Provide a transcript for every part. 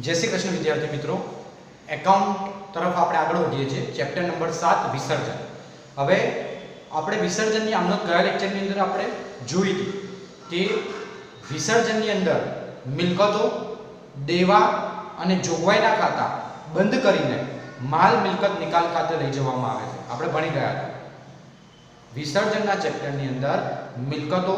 जय श्री कृष्ण विद्यार्थी मित्रों, एकाउंट तरफ આપણે આગળ વધીએ છીએ। ચેપ્ટર નંબર 7 વિસર્જન। હવે આપણે વિસર્જનની આમનો કયા લેક્ચરની અંદર આપણે જોઈ હતી કે વિસર્જનની અંદર મિલકતો, દેવા અને જોગવાઈના ખાતા બંધ કરીને માલ મિલકત નિકાલ ખાતે લઈ જવામાં આવે છે। આપણે ભણી ગયા હતા વિસર્જનના ચેપ્ટરની અંદર મિલકતો,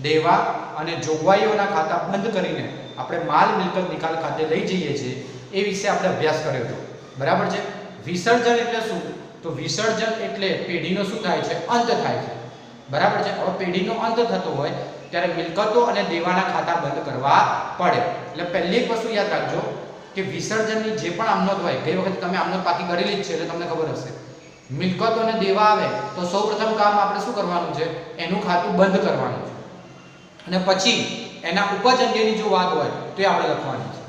દેવા અને જોગવાઈઓના ખાતા બંધ કરીને આપણે માલ મિલકત નિકાલ ખાતે લઈ જઈએ છીએ એ વિશે આપણે અભ્યાસ કર્યો હતો। બરાબર છે। વિસર્જન એટલે શું? તો વિસર્જન એટલે પેઢીનો શું થાય છે? અંત થાય છે। બરાબર છે। હવે પેઢીનો અંત થતો હોય ત્યારે મિલકતો અને દેવાના ખાતા બંધ કરવા પડે। એટલે પહેલી એક વસ્તુ યાદ રાખજો કે વિસર્જનની જે પણ આમનોંધ હોય, ગઈ વખતે તમે આમનોંધ પાકી કરેલી જ છે એટલે તમને ખબર હશે, મિલકતો અને દેવા આવે તો સૌપ્રથમ કામ આપણે શું કરવાનું છે? એનું ખાતું બંધ કરવાનું છે અને પછી એના ઉપજ અંગેની જો વાત હોય તો એ આપણે લખવાની છે।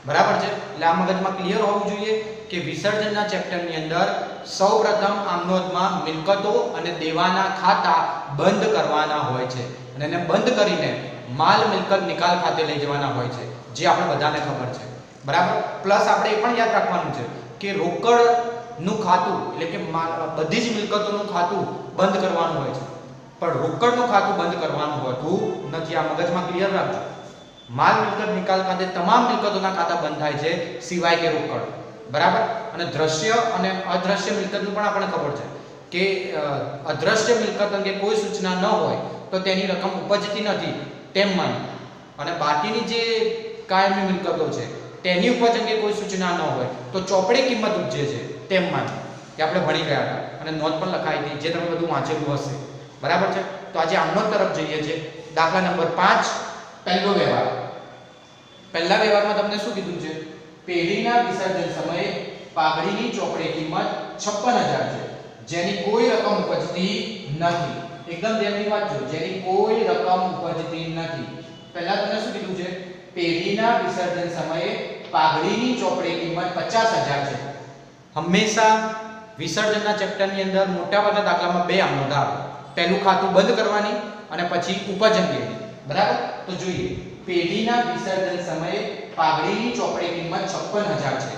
બરાબર છે। એટલે આ મગજમાં ક્લિયર હોવું જોઈએ કે વિસર્જનના ચેપ્ટરની અંદર સૌપ્રથમ આમનોંધમાં મિલકતો અને દેવાના ખાતા બંધ કરવાના હોય છે અને એને બંધ કરીને માલ મિલકત નિકાલ ખાતે લઈ જવાના હોય છે, જે આપણે બધાને ખબર છે। બરાબર। પ્લસ આપણે એ પણ યાદ રાખવાનું છે કે રોકડનું ખાતું એટલે કે બધી જ મિલકતોનું ખાતું બંધ કરવાનું હોય છે, પણ રોકડનું ખાતું બંધ કરવાનું હોતું નથી। આ મગજમાં ક્લિયર રાખજો। માલ મિલકત નિકાલ ખાતે તમામ મિલકતોના ખાતા બંધ થાય છે સિવાય કે રોકડ। બરાબર। અને દ્રશ્ય અને અદ્રશ્ય મિલકતનું પણ આપણને ખબર છે કે અદ્રશ્ય મિલકત અંગે કોઈ સૂચના ન હોય તો તેની રકમ ઉપજતી નથી તેમ માની, અને બાકીની જે કાયમી મિલકતો છે તેની ઉપજ અંગે કોઈ સૂચના ન હોય તો ચોપડી કિંમત ઉપજે છે તેમ માની, કે આપણે ભણી ગયા હતા અને નોંધ પણ લખાઈ હતી, જે તમે બધું વાંચેલું હશે। બરાબર છે। તો આજે આમનોંધ તરફ જઈએ છીએ। દાખલા નંબર 5, પહેલો વ્યવહાર। પહેલા વ્યવહારમાં તમને શું કીધું છે? પેઢીના વિસર્જન સમયે પાઘડીની ચોપડી કિંમત 56,000 છે, જેની કોઈ રકમ ઉપજતી નથી। એકદમ ધ્યાનથી વાંચજો, જેની કોઈ રકમ ઉપજતી નથી। પહેલા તમને શું કીધું છે? પેઢીના વિસર્જન સમયે પાઘડીની ચોપડી કિંમત 50,000 છે। હંમેશા વિસર્જનના ચેપ્ટરની અંદર મોટાભાગના દાખલામાં બે આમનોંધ આવે, પહેલું ખાતું બંધ કરવાની અને પછી ઉપજ અંગેની। બરાબર। તો જોઈએ, પેઢીના વિસર્જન સમયે પાઘડીની ચોપડી કિંમત 56,000 છે।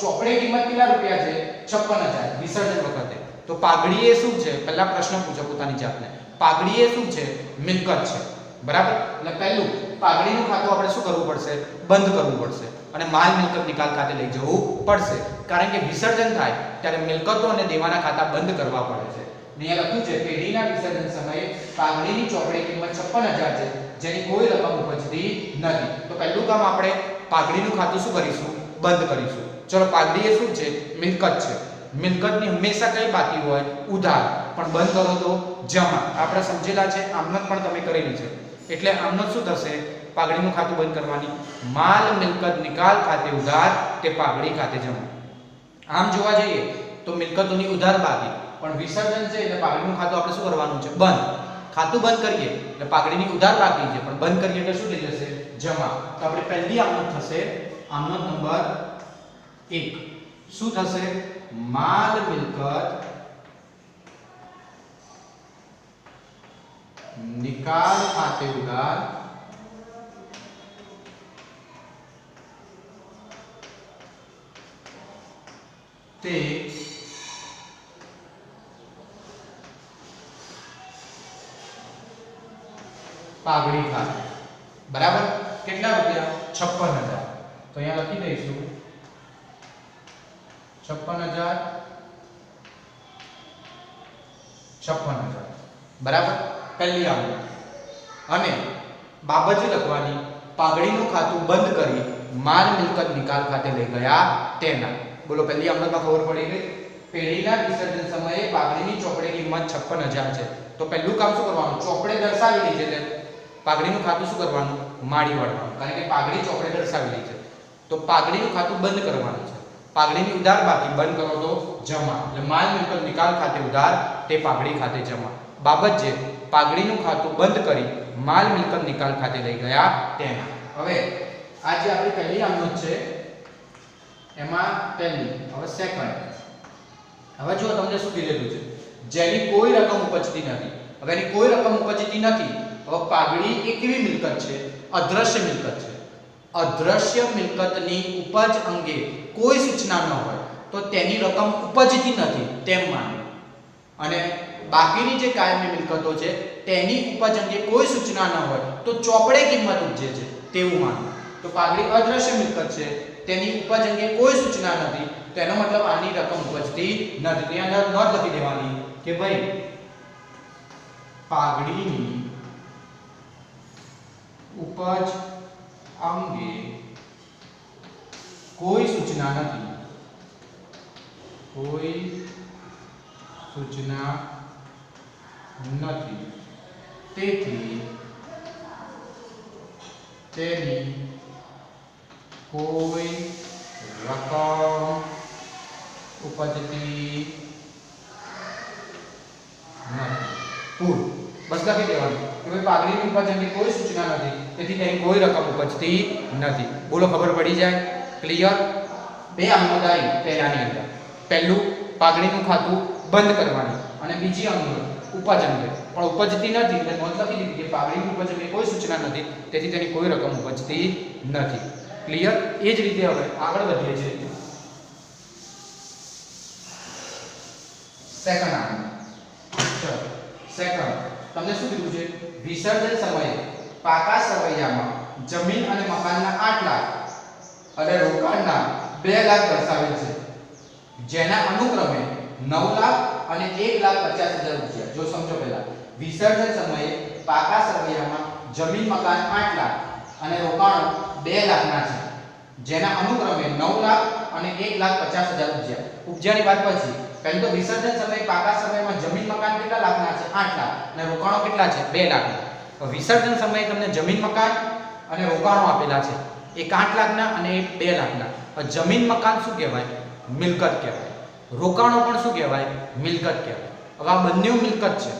ચોપડી કિંમત કેટલા રૂપિયા છે? 56,000 વિસર્જન વખતે। તો પાઘડી એ શું છે? પહેલા પ્રશ્ન પૂછો પોતાની જાતને, પાઘડી એ શું છે? મિલકત છે। બરાબર। એટલે પહેલું પાઘડીનું ખાતું આપણે શું કરવું પડશે? બંધ કરવું પડશે અને માલ મિલકત નિકાલ ખાતે લઈ જવું પડશે, કારણ કે વિસર્જન થાય ત્યારે મિલકતો અને દેવાના ખાતા બંધ કરવા પડે છે। અહીંયા લખ્યું છે પેઢીના વિસર્જન સમયે પાઘડીની ચોપડી કિંમત 56,000 છે, જેની કોઈ રકમ ઉપજતી નથી। તો પહેલું કામ આપણે પાઘડીનું ખાતું શું કરીશું? બંધ કરીશું। ચલો, પાઘડી એ શું છે? મિલકત છે। મિલકતની હંમેશા કઈ બાકી હોય? ઉધાર, પણ બંધ કરો તો જમા। આપણે સમજેલા છે, આમનોંધ પણ તમે કરેલી છે। એટલે આમનોંધ શું થશે? પાઘડીનું ખાતું બંધ કરવાની, માલ મિલકત નિકાલ ખાતે ઉધાર, તે પાઘડી ખાતે જમા। આમ જોવા જઈએ તો મિલકતોની ઉધાર બાકી, પણ વિસર્જન છે એટલે પાઘડીનું ખાતું આપણે શું કરવાનું છે? બંધ। ખાતું બંધ કરીએ એટલે પાઘડીની ઉધાર બાકી છે, પણ બંધ કરીએ એટલે શું થઈ જશે? જમા। તો આપણે પહેલી આમનોંધ થશે આમનોંધ નંબર 1। શું થશે? માલ મિલકત નિકાલ ખાતે ઉધાર, તે પાઘડી ખાતે। બરાબર। કેટલા રૂપિયા? 56,000। તો અહીંયા લખી દઈશું 56,000। બરાબર। પહેલી આમનોંધ। અને બાબત લખવાની, પાઘડીનું ખાતું બંધ કરી માલ મિલકત નિકાલ ખાતે લઈ ગયા તેના। બોલો, પહેલી આમનોંધમાં ખબર પડી ગઈ? પેઢીના વિસર્જન સમયે પાઘડીની ચોપડી કિંમત 56,000 છે। તો પહેલું કામ શું કરવાનું? ચોપડે દર્શાવેલી છે એટલે પાઘડીનું ખાતું શું કરવાનું? માડી વાળવાનું, કારણ કે પાઘડી ચોપડે દર્શાવેલી છે। તો પાઘડીનું ખાતું બંધ કરવાનું છે, પાઘડીની ઉધાર બાકી, બંધ કરો તો જમા। એટલે માલ મિલકત નિકાલ ખાતે ઉધાર, તે પાઘડી ખાતે જમા। બાબત છે પાઘડીનું ખાતું બંધ કરી માલ મિલકત નિકાલ ખાતે લઈ ગયા તેના। હવે આ જે આપણી પહેલી આમનોંધ છે એમાં પહેલી, હવે સેકન્ડ। હવે જો તમને શું કીધેલું છે? જેની કોઈ રકમ ઉપજતી નથી। હવે એની કોઈ રકમ ઉપજતી નથી, હવે પાઘડી એ કેવી મિલકત છે? અદ્રશ્ય મિલકત છે। અદ્રશ્ય મિલકતની ઉપજ અંગે કોઈ સૂચના ન હોય તો તેની રકમ ઉપજતી નથી તેમ માનવું, અને બાકીની જે કાયમી મિલકતો છે તેની ઉપજ અંગે કોઈ સૂચના ન હોય તો ચોપડે કિંમત ઉપજે છે તેવું માનવું. તો પાઘડી અદ્રશ્ય મિલકત છે, તેની ઉપજ અંગે કોઈ સૂચના નથી, તેનો મતલબ આની રકમ ઉપજતી નથી. ત્યાં નોંધ લખી દેવાની કે ભાઈ પાઘડીની ઉપજ અંગે કોઈ સૂચના નથી, કોઈ સૂચના નથી, તેથી તેની કોઈ રકમ ઉપજતી નથી. પૂર બસ લખી દેવાનું કે ભાઈ પાઘડીની ઉપજ અંગે કોઈ સૂચના નથી, તેથી તેની કોઈ રકમ ઉપજતી નથી. બોલો, ખબર પડી જાય? ક્લિયર? બે અંગત આવી પહેલાની અંદર. પહેલું પાઘડીનું ખાતું બંધ કરવાનું અને બીજી અંગ ઉપજ અંગે પણ ઉપજતી નથી એટલે નોંધ લખી દીધી કે પાઘડીની ઉપજ અંગે કોઈ સૂચના નથી, તેથી તેની કોઈ રકમ ઉપજતી નથી. ક્લિયર? એ જ રીતે હવે આગળ વધીએ છીએ. સેકન્ડ આંકડો. ચલો, સેકન્ડ તમને શું કીધું છે? વિસર્જન સમયે પાકા સરવૈયામાં જમીન અને મકાનના 8 લાખ અને રોકાણના 2 લાખ દર્શાવેલ છે, જેના અનુક્રમે 9 લાખ અને 1,50,000 રૂપિયા. જો સમજો પહેલા, વિસર્જન સમયે પાકા સરવૈયામાં જમીન મકાન 8 લાખ અને રોકાણો 2 લાખના છે, જેના અનુક્રમે 9 લાખ અને 1,50,000 રૂપિયા. ઉપજાની વાત પછી પહેલું તો વિસર્જન સમયે પાકા સમયમાં જમીન મકાન કેટલા લાખના છે? 8 લાખ અને રોકાણો કેટલા છે? 2 લાખના. તો વિસર્જન સમયે તમને જમીન મકાન અને રોકાણો આપેલા છે, એક 8 લાખના અને એક 2 લાખના. જમીન મકાન શું કહેવાય? મિલકત કહેવાય. રોકાણો પણ શું કહેવાય? મિલકત કહેવાય. હવે આ બંને મિલકત છે,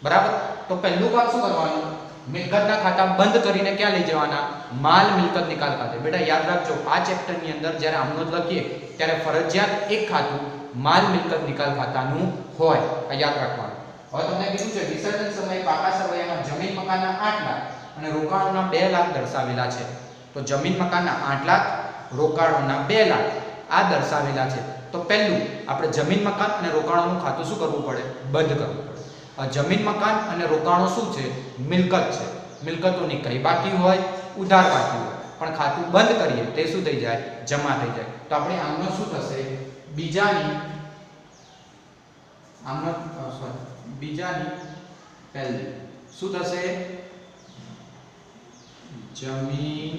બરાબર? તો પહેલું કામ શું કરવાનું? મિલકતના ખાતા બંધ કરીને ક્યાં લઈ જવાના? માલ મિલકત નિકાલ ખાતે. બેટા યાદ રાખજો, આ ચેપ્ટરની અંદર જ્યારે આમનો લખીએ ત્યારે ફરજિયાત એક ખાતું માલ મિલકત નિકાલ ખાતાનું હોય, આ યાદ રાખવાનું. હવે તમને કીધું છે વિસર્જન સમયે પાકા સરવૈયામાં જમીન મકાનના 8 લાખ અને રોકાણોના 2 લાખ દર્શાવેલા છે. તો જમીન મકાનના 8 લાખ, રોકાણોના 2 લાખ આ દર્શાવેલા છે. તો પહેલું આપણે જમીન મકાન અને રોકાણોનું ખાતું શું કરવું પડે? બંધ કરવું પડે. જમીન મકાન અને રોકાણો શું છે? મિલકત છે. મિલકતોની કઈ બાકી હોય? ઉધાર બાકી હોય. પણ ખાતું બંધ કરીએ તે શું થઈ જાય? જમા થઈ જાય. તો આપણે આમનો શું થશે? બીજાની પહેલી શું થશે? જમીન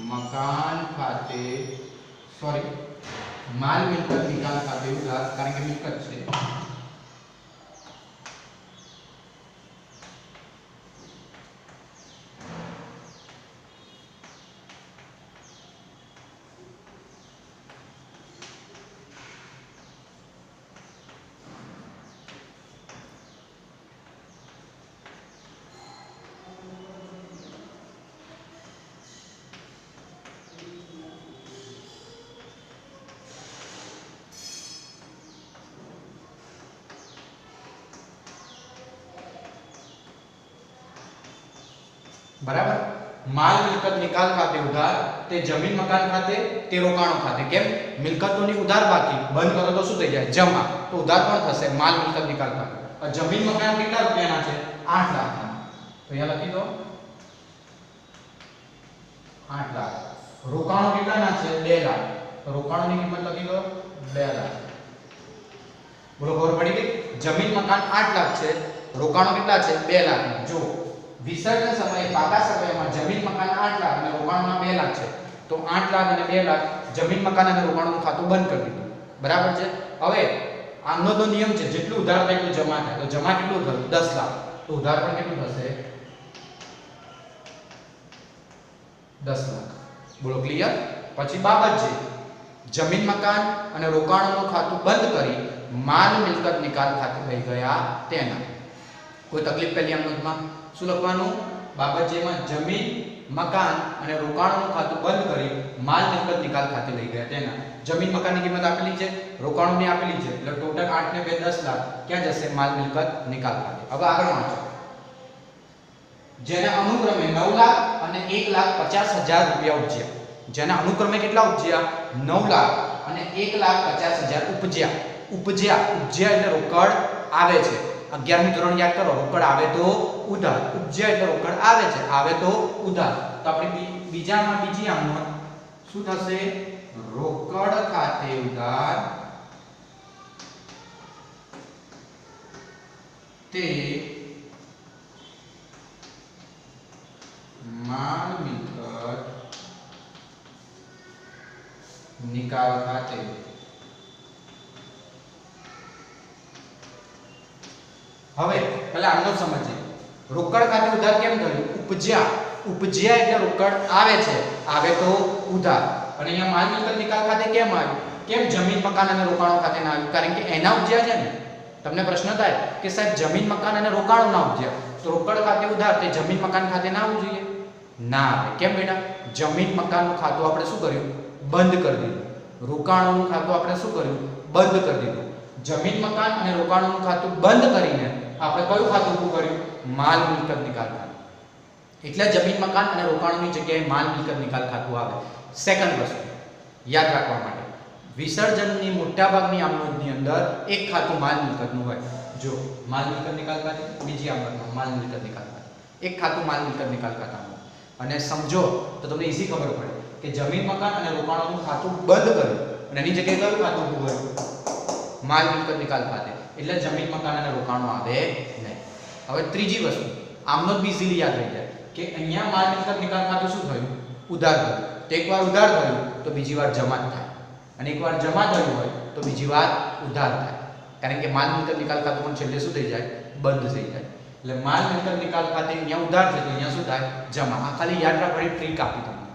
મકાન ખાતે માલ મિલકત નિકાલ ખાતે ઉધાર, કારણ કે મિલકત છે. બરાબર? માલ મિલકત નિકાલ ખાતે ઉધાર, તે જમીન મકાન ખાતે, તે રોકાણો ખાતે. કેમ? મિલકતોની ઉધાર બાકી, બંધ કરો તો શું થઈ જાય? જમા. તો ઉધાર પણ થશે માલ મિલકત નિકાલ ખાતે. જમીન મકાન કેટલા રૂપિયાના છે? 8 લાખના. તો અહીંયા લખી દો 8 લાખ. રોકાણો કેટલાના છે? 2 લાખ. તો રોકાણોની કિંમત લખી દો 2 લાખ. બોલો, ખબર પડી ગઈ? જમીન મકાન 8 લાખ છે, રોકાણો કેટલા છે? 2 લાખ. જો વિસર્જન સમયે પાકા સરવૈયામાં જમીન મકાન 8 લાખ અને રોકાણોના 2 લાખ છે, તો 8 લાખ અને 2 લાખ જમીન મકાન અને રોકાણોનું ખાતું બંધ કરી દીધું. બરાબર છે? હવે આમનો તો નિયમ છે જેટલું ઉધાર થાય એટલું જમા થાય. તો જમા કેટલું થયું? 10 લાખ. તો ઉધાર પણ કેટલું થશે? 10 લાખ. બોલો, ક્લિયર? પછી બાબત છે જમીન મકાન અને રોકાણોનું ખાતું બંધ કરી માલ મિલકત નિકાલ ખાતે લઈ ગયા તેના. કોઈ તકલીફ પહેલી આમનોધમાં શું લખવાનું? બાબત જેમાં જમીન મકાન અને રોકાણોનું ખાતું બંધ કરી માલ મિલકત નિકાલ ખાતે લઈ ગયા તેના. જમીન મકાનની કિંમત આપેલી છે, રોકાણોની આપેલી છે, એટલે ટોટલ 8 ને 2 10 લાખ ક્યાં જશે? માલ મિલકત નિકાલ ખાતે. હવે આગળ વાંચો. જેના અનુક્રમે 9 લાખ અને 1,50,000 રૂપિયા ઉપજ્યા. જેના અનુક્રમે કેટલા ઉપજ્યા? 9 લાખ અને 1,50,000 ઉપજ્યા એટલે રોકડ આવે છે. 11મું ધોરણ યાદ કરો. રોકડ આવે તો ઉધાર, ઉપજ્યા એટલે રોકડ આવે છે, આવે તો ઉધાર. તો આપણે બીજી આમનો શું થશે? રોકડ ખાતે ઉધાર તે માલ મિલકત નિકાલ ખાતે હવે પહેલા આનો સમજીએ. રોકડ ખાતે ઉધાર કેમ થયું? ઉપજ્યા એટલે રોકડ આવે છે, આવે તો ઉધાર. અને અહીંયા માલ મિલકત નિકાલ ખાતે કેમ આવ્યું? કેમ જમીન મકાન અને રોકાણો ખાતે ના આવ્યું? કારણ કે એના ઉપજ્યા છે ને. તમને પ્રશ્ન થાય કે સાહેબ જમીન મકાન અને રોકાણો ના ઉપજ્યા તો રોકડ ખાતે ઉધાર તે જમીન મકાન ખાતે ના આવવું જોઈએ? ના આવે. કેમ બેટા? જમીન મકાનનું ખાતું આપણે શું કર્યું? બંધ કરી દીધું. રોકાણોનું ખાતું આપણે શું કર્યું? બંધ કરી દીધું. જમીન મકાન અને રોકાણોનું ખાતું બંધ કરીને આપણે કયું ખાતું ઊભું કર્યું? માલ મિલકત નિકાલ ખાતું. એટલે જમીન મકાન અને રોકાણોની જગ્યાએ માલ મિલકત નિકાલ ખાતું આવે. સેકન્ડ વસ્તુ યાદ રાખવા માટે, વિસર્જનની મોટાભાગની આમનોંધની અંદર એક ખાતું માલ મિલકતનું હોય. જો માલ મિલકત નિકાલ ખાતે, બીજી આમનોંધમાં માલ મિલકત નિકાલ ખાતે, એક ખાતું માલ મિલકત નિકાલ ખાતામાં. અને સમજો તો તમને ઈઝી ખબર પડે કે જમીન મકાન અને રોકાણોનું ખાતું બંધ કર્યું અને એની જગ્યાએ કયું ખાતું ઊભું કર્યું? માલ મિલકત નિકાલ ખાતે. એટલે જમીન મકાન અને રોકાણો આવે નહીં. હવે ત્રીજી વસ્તુ આમનો જ ઈઝીલી યાદ રહી જાય કે અહીંયા માલ મિલકત નિકાલ ખાતું શું થયું? ઉધાર થયું. તો એકવાર ઉધાર થયું તો બીજી વાર જમા થાય, અને એકવાર જમા થયું હોય તો બીજી વાર ઉધાર થાય. કારણ કે માલ મિલકત નિકાલ ખાતું પણ છેલ્લે શું થઈ જાય? બંધ થઈ જાય. એટલે માલ મિલકત નિકાલ ખાતે અહીંયા ઉધાર છે તો અહીંયા શું થાય? જમા. આ ખાલી યાદ રાખવાની ટ્રીક આપી તમને,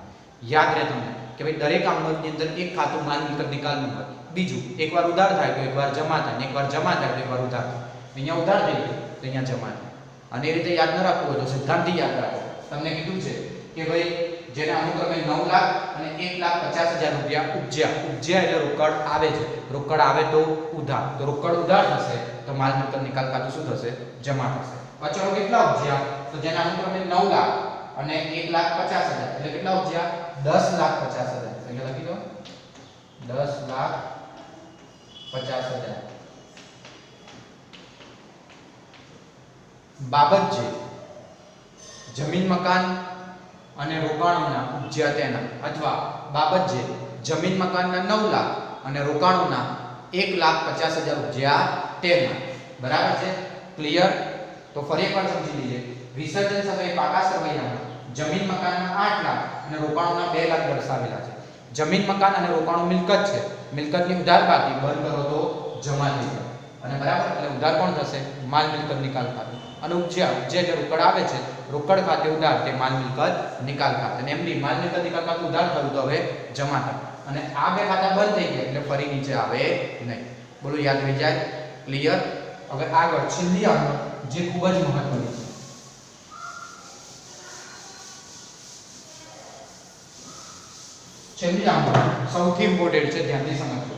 યાદ રહે તમને કે ભાઈ દરેક આમનોંધની અંદર એક ખાતું માલ મિલકત નિકાલનું હોય. બીજું એકવાર ઉધાર થાય તો એકવાર જમા થાય, અને એકવાર જમા થાય તો એકવાર ઉધાર થાય. અહીંયા ઉધાર થઈ ગયું તો અહીંયા જમા થાય. અને એ રીતે યાદ ન રાખવું હોય તો સિદ્ધાંતથી યાદ રાખો. તમને કીધું છે કે ભાઈ જેના અનુક્રમે 9 લાખ અને 1,50,000 રૂપિયા ઉપજ્યા એટલે રોકડ આવે છે. રોકડ આવે તો ઉધાર. તો રોકડ ઉધાર થશે તો માલ મિલકત નિકાલ ખાતું શું થશે? જમા થશે. અચળો કેટલા ઉપજ્યા? તો જેના અનુક્રમે 9 લાખ અને 1,50,000 એટલે કેટલા ઉપજ્યા? 10,50,000. અહીંયા લખી દો 10,50,000. બાબત છે જમીન મકાન અને રોકાણોના ઉપજ્યા તેના, અથવા બાબત છે જમીન મકાનના 9 લાખ અને રોકાણોના 1,50,000 ઉપજ્યા તેના. બરાબર છે? ક્લિયર? તો ફરી એકવાર સમજી લઈએ. વિસર્જન સમયે પાકા સરવૈયામાં જમીન મકાનના 8 લાખ અને રોકાણોના 2 લાખ દર્શાવેલા છે. જમીન મકાન અને રોકાણો મિલકત છે. મિલકતની ઉધાર બાકી બંધ કરો તો જમા થઈ જાય. અને બરાબર એટલે ઉધાર કોણ થશે? માલ મિલકત નિકાલ ખાતું. અને ઉપજ્યા એટલે રોકડ આવે છે, રોકડ ખાતે ઉધાર તે માલ મિલકત નિકાલ ખાતે. અને એમની માલ મિલકત નિકાલ ખાતું ઉધાર થયું તો હવે જમા થાય. અને આ બે ખાતા બંધ થઈ ગયા એટલે ફરી નીચે આવે નહીં. બોલો યાદ રહી જાય? ક્લિયર? હવે આગળ છેલ્લી આમનોંધ જે ખૂબ જ મહત્વની છે. છેલ્લી આમનોંધ સૌથી ઇમ્પોર્ટન્ટ છે, ધ્યાનથી સમજજો.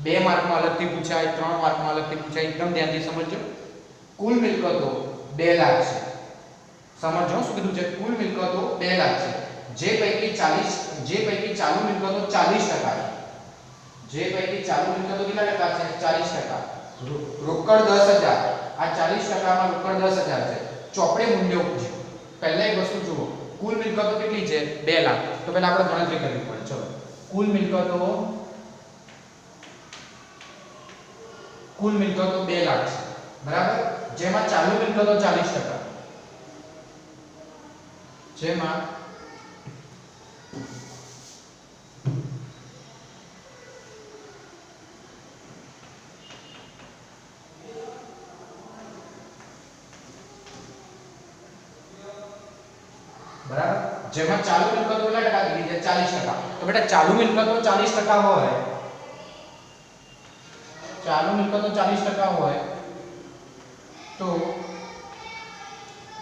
2 માર્કમાં અલગથી પૂછાય, 3 માર્કમાં અલગથી પૂછાય. એકદમ ધ્યાનથી સમજજો. કુલ મિલકતો 2 લાખ છે. સમજો શું કીધું છે? કુલ મિલકતો 2 લાખ છે. જે પૈકી ચાલુ મિલકતો 40% છે. જે પૈકી ચાલુ મિલકતો કેટલા ટકા છે? 40%. રોકડ 10,000. આ 40%માં રોકડ 10,000 છે. ચોપડે મૂલ્ય પૂછ્યું. પહેલા એક વસ્તુ જુઓ, કુલ મિલકતો કેટલી છે? 2 લાખ. તો પહેલા આપણે ગણતરી કરવી પડે. ચલો, કુલ મિલકતો 2 લાખ છે. બરાબર? જેમાં ચાલુ મિલકતો 40%. જેમાં બરાબર, જેમાં ચાલુ મિલકતો કેટલા ટકા કીધી છે? 40%. તો બેટા ચાલુ મિલકતો 40% હોય, ચાલુ મિલકતો 40% હોય તો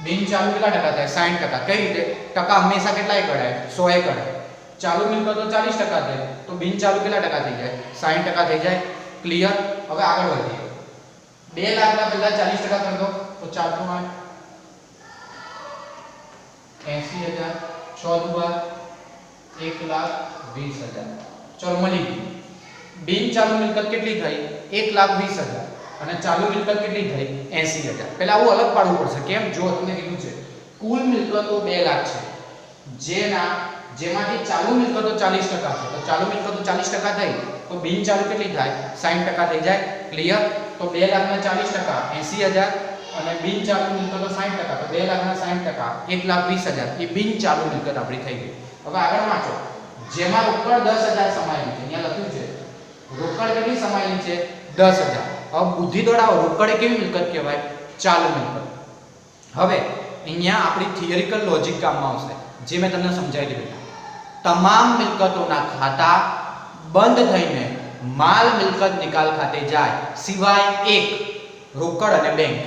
બિન ચાલુ કેટલા ટકા થાય? 60%. કઈ રીતે? ટકા હંમેશા કેટલાય ગણાય? 100 એ ગણાય. ચાલુ મિલકતો 40% થાય તો બિન ચાલુ કેટલા ટકા થઈ જાય? 60% થઈ જાય. ક્લિયર? હવે આગળ વધીએ. 2 લાખ ના પહેલા 40% કરી દો તો 4 * 8 80,000 14 બાર 1,20,000 ચલો મળી ગયું બિન ચાલુ મિલકત કેટલી થઈ 1,20,000 અને ચાલુ મિલકત કેટલી થઈ 80,000 પહેલા આવું અલગ પાડવું પડશે કેમ જો તમને કીધું છે કુલ મિલકતો 2 લાખ છે જેમાંથી ચાલુ મિલકતો 40% છે તો ચાલુ મિલકતો 40% થઈ તો બિન ચાલુ કેટલી થાય 60% થઈ જાય ક્લિયર તો 2 લાખના 40% 80,000 અને બિન ચાલુ મિલકતો 60% તો 2 લાખના 60% 1,20,000 એ બિન ચાલુ મિલકત આપણી થઈ ગઈ હવે આગળ વાંચો જેમાં રોકડ 10,000 સમાયેલી છે અહીંયા લખ્યું છે રોકડ કેટલી સમાયેલી છે 10,000 હવે બુદ્ધિ દોડાવો રોકડ એ કેવી મિલકત કહેવાય ચાલુ મિલકત હવે અહીંયા આપણી થિયરિકલ લોજિક કામમાં આવશે જે મેં તમને સમજાવી દીધું તમામ મિલકતોના ખાતા બંધ થઈને માલ મિલકત નિકાલ ખાતે જાય સિવાય એક રોકડ અને બેંક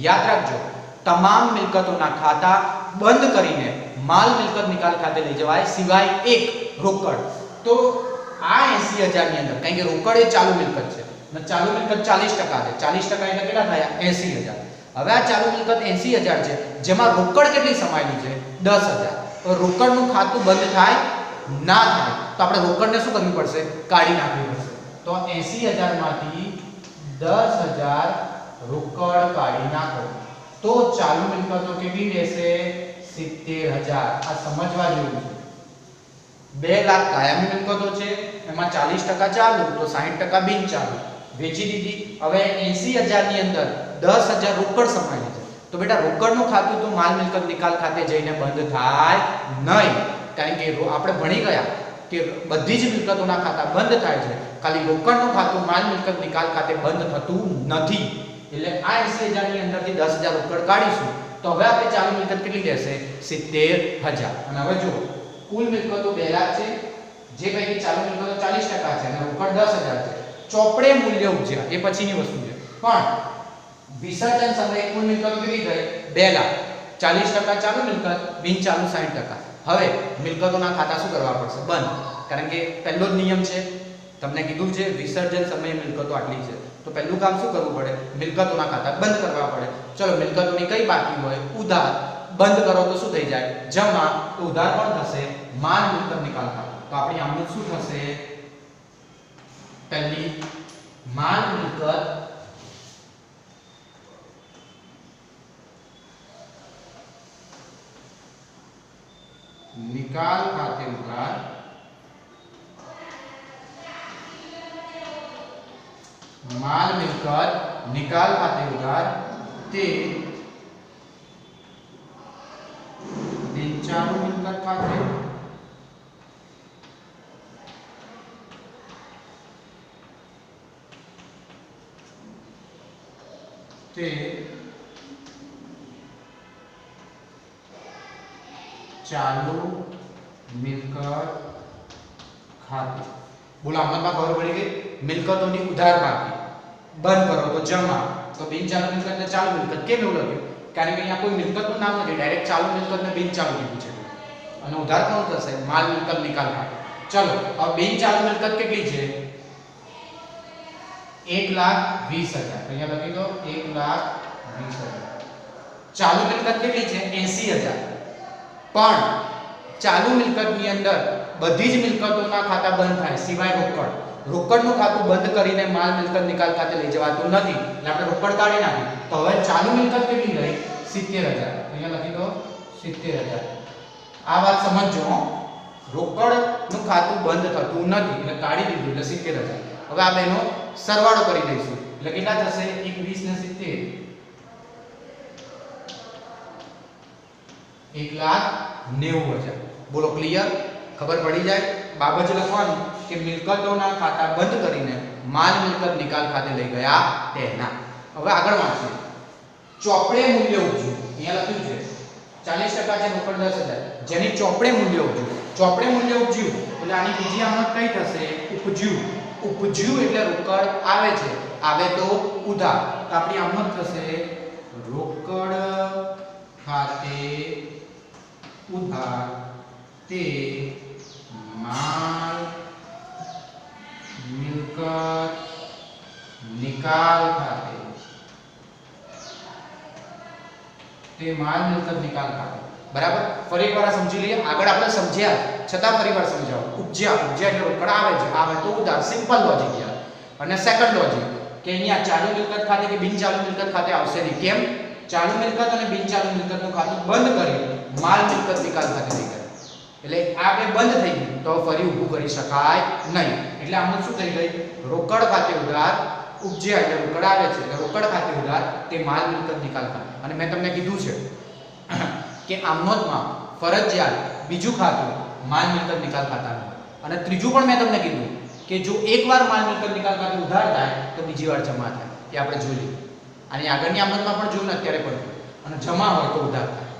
યાદ રાખજો તમામ મિલકતોના ખાતા બંધ કરીને માલ મિલકત નિકાલ ખાતે લઈ જવાય સિવાય એક રોકડ તો આ 80,000 ની અંદર કારણ કે રોકડ એ ચાલુ મિલકત છે અને ચાલુ મિલકત 40% છે 40% એટલે કેટલા થયા 80,000 હવે આ ચાલુ મિલકત 80,000 છે જેમાં રોકડ કેટલી સમાયેલી છે 10,000 રોકડનું ખાતું બંધ થાય ના થાય તો આપણે રોકડને શું કરવી પડશે કાઢી નાખવી પડશે તો 80,000 માંથી 10,000 રોકડ કાઢી નાખો તો ચાલુ મિલકતો કેટલી રહેશે 70,000 આ સમજવા જેવું છે 2 લાખ કાયમી મિલકતો છે એમાં 40% ચાલુ તો 60% બિન ચાલુ વેચી દીધી હવે 80,000 ની અંદર 10,000 રોકડ સમાયેલી છે તો બેટા રોકડનું ખાતું તો માલ મિલકત નિકાલ ખાતે જઈને બંધ થાય નહીં કારણ કે આપણે ભણી ગયા કે બધી જ મિલકતોના ખાતા બંધ થાય છે ખાલી રોકડનું ખાતું માલ મિલકત નિકાલ ખાતે બંધ થતું નથી એટલે આ 80,000 ની અંદરથી 10,000 રોકડ કાઢીશું તો હવે આપણે ચાલુ મિલકત કેટલી રહેશે 70,000 અને હવે જો કુલ મિલકતો 2 લાખ છે જે પૈકી ચાલુ મિલકતો 40% છે અને રોકડ 10,000 છે ચોપડે મૂલ્ય ઉપજ્યા એ પછીની વસ્તુ છે પણ વિસર્જન સમયે કુલ મિલકતો કેટલી થઈ 2 લાખ 40% ચાલુ મિલકત બિન ચાલુ 60% હવે મિલકતોના ખાતા શું કરવા પડશે બંધ કારણ કે પહેલો જ નિયમ છે તમને કીધું છે વિસર્જન સમયે મિલકતો આટલી છે તો પહેલું કામ શું કરવું પડે મિલકતોના ખાતા બંધ કરવા પડે ચલો મિલકતોની કઈ બાકી હોય ઉધાર બંધ કરો તો શું થઈ જાય જમા તો ઉધાર પણ થશે માલ મિલકત નિકાલ ખાતું તો આપણી આમનું શું થશે પહેલી માલ મિલકત निकाल खाते उधार माल मिलकत निकाल खाते उधार ते बिन चालू मिलकत खाते ते चालू मिलकत खाते बोला आमમાં ખબર પડી ગઈ મિલકતોની ઉધાર બાકી બંધ કરો તો જમા તો બિન ચાલુ મિલકત ને ચાલુ મિલકત કેમ એવું લખ્યું કારણ કે અહીંયા કોઈ મિલકતનું નામ નથી ડાયરેક્ટ ચાલુ મિલકત ને બિન ચાલુ કીધું છે અને ઉધાર કોણ થશે માલ મિલકત નિકાલ ખાતે ચલો હવે બિન ચાલુ મિલકત કેટલી છે 1,20,000 અહીંયા લખી દો 1,20,000 ચાલુ મિલકત કેટલી છે 80,000 પણ ચાલુ મિલકતની અંદર બધી જ મિલકતોના ખાતા બંધ થાય સિવાય રોકડનું ખાતું બંધ કરીને માલ મિલકત નિકાલ ખાતે લઈ જવાતું નથી એટલે આપણે રોકડ કાઢી નાખી તો હવે ચાલુ મિલકત કેટલી રહી 70,000 અહીંયા લખી દો 70,000 આ વાત સમજજો રોકડનું ખાતું બંધ થતું નથી એટલે કાઢી દીધું એટલે 70,000 હવે આ બેનો સરવાળો કરી દઈશું એટલે કેટલા થશે 1,20 ને 70 1,90,000 બોલો ક્લિયર ખબર પડી જાય બાબત લખવાની કે મિલકતોના ખાતા બંધ કરીને માલ મિલકત નિકાલ ખાતે લઈ ગયા તેના હવે આગળ વાંચીએ ચોપડે મૂલ્ય ઉપજ્યું અહીંયા લખ્યું છે 40% છે રોકડ 10,000 જેની ચોપડે મૂલ્ય ઉપજ્યું એટલે આની બીજી આમત કઈ થશે ઉપજ્યું એટલે રોકડ આવે છે આવે તો ઉધાર તો આપણી આમત થશે રોકડ ખાતે उधार ते माल मिलकत निकाल खाते ते माल मिलकत निकाल खाते બરાબર. ફરી એકવાર સમજી લઈએ. આગળ આપણે સમજ્યા છતાં ફરી વાર સમજાવો. ઉપજ્યા એટલે રોકડ આવે તો ઉધાર, સિમ્પલ લોજિક યાર. અને સેકન્ડ લોજિક કે અહીંયા ચાલુ મિલકત ખાતે કે બિન ચાલુ મિલકત ખાતે આવશે નહીં. કેમ? ચાલુ મિલકત અને બિન ચાલુ મિલકતનું ખાતું બંધ કરી માલ મિલકત નિકાલ ખાતે નહીં કરે. એટલે આ બે બંધ થઈ ગયું તો ફરી ઊભું કરી શકાય નહીં. એટલે આમાં શું થઈ ગઈ? રોકડ ખાતે ઉધાર ઉપજ્યા એટલે રોકડ આવે છે એટલે રોકડ ખાતે ઉધાર તે માલ મિલકત નિકાલ ખાતે. અને મેં તમને કીધું છે કે આમ નોંધમાં ફરજિયાત બીજું ખાતું માલ મિલકત નિકાલ ખાતાનું. અને ત્રીજું પણ મેં તમને કીધું કે જો એકવાર માલ મિલકત નિકાલ ખાતે ઉધાર થાય તો બીજી વાર જમા થાય. એ આપણે જોઈ લીધું. અને આગળની આમ નોંધમાં પણ જોયું ને અત્યારે પણ. અને જમા હોય તો ઉધાર થાય.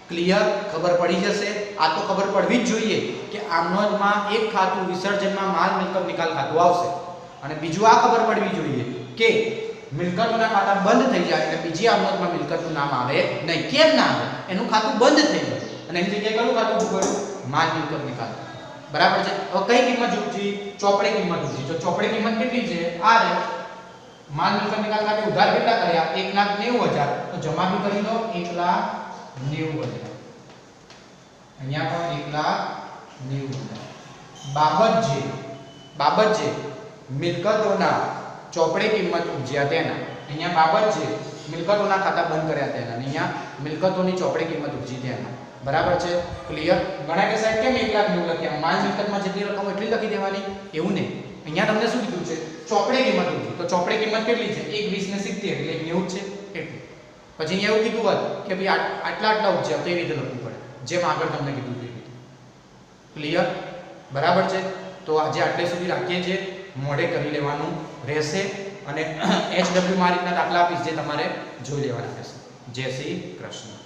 ક્લિયર? ખબર પડી જશે. આ તો ખબર પડવી જ જોઈએ કે આમ નોંધમાં એક ખાતું વિસર્જનમાં માલ મિલકત નિકાલ ખાતું આવશે. અને બીજું આ ખબર પડવી જોઈએ કે મિલકતોના ખાતા બંધ થઈ જાય એટલે બીજી આમ નોંધમાં મિલકતનું નામ આવે નહીં. કેમ ના આવે? એનું ખાતું બંધ થઈ ગયું અને એની જગ્યાએ કયું ખાતું ઉભું કર્યું? માલ મિલકત નિકાલ. બરાબર છે. હવે કઈ કિંમત ઉપજી? ચોપડે કિંમત ઉપજી. તો ચોપડે કિંમત કેટલી છે? આ રે. માલ મિલકત નિકાલ ખાતે ઉધાર કેટલા કર્યા? 1,90,000. તો જમા બી કરી દો 1,90,000. અહીંયા પણ 1,90,000. બાબત જે મિલકતોના ચોપડે કિંમત ઉપજ્યા તેના. અહીંયા બાબત છે મિલકતોના ખાતા બંધ કર્યા તેના. અહીંયા મિલકતોની ચોપડે કિંમત ઉપજી તેના. બરાબર છે? ક્લિયર? ઘણા કે સાહેબ કેમ 1,90,000 લખ્યા? માલ મિલકતમાં જેટલી રકમ એટલી લખી દેવાની એવું નહીં. અહીંયા તમને શું કીધું છે? ચોપડે કિંમત ઉપજી. તો ચોપડે કિંમત કેટલી છે? 1,20 ને 70 એટલે 90 છે એટલું. પછી અહીંયા એવું કીધું હોત કે ભાઈ આટલા ઉપજ્યા તો એ રીતે લખવું પડે જેમ આગળ તમને કીધું તે રીતે. ક્લિયર? બરાબર છે? તો આજે આટલે સુધી રાખીએ છીએ. મોડે કરી લેવાનું રહેશે અને HW માં રીતના દાખલા આપીશ જે તમારે જોઈ લેવાના રહેશે. જય શ્રી કૃષ્ણ.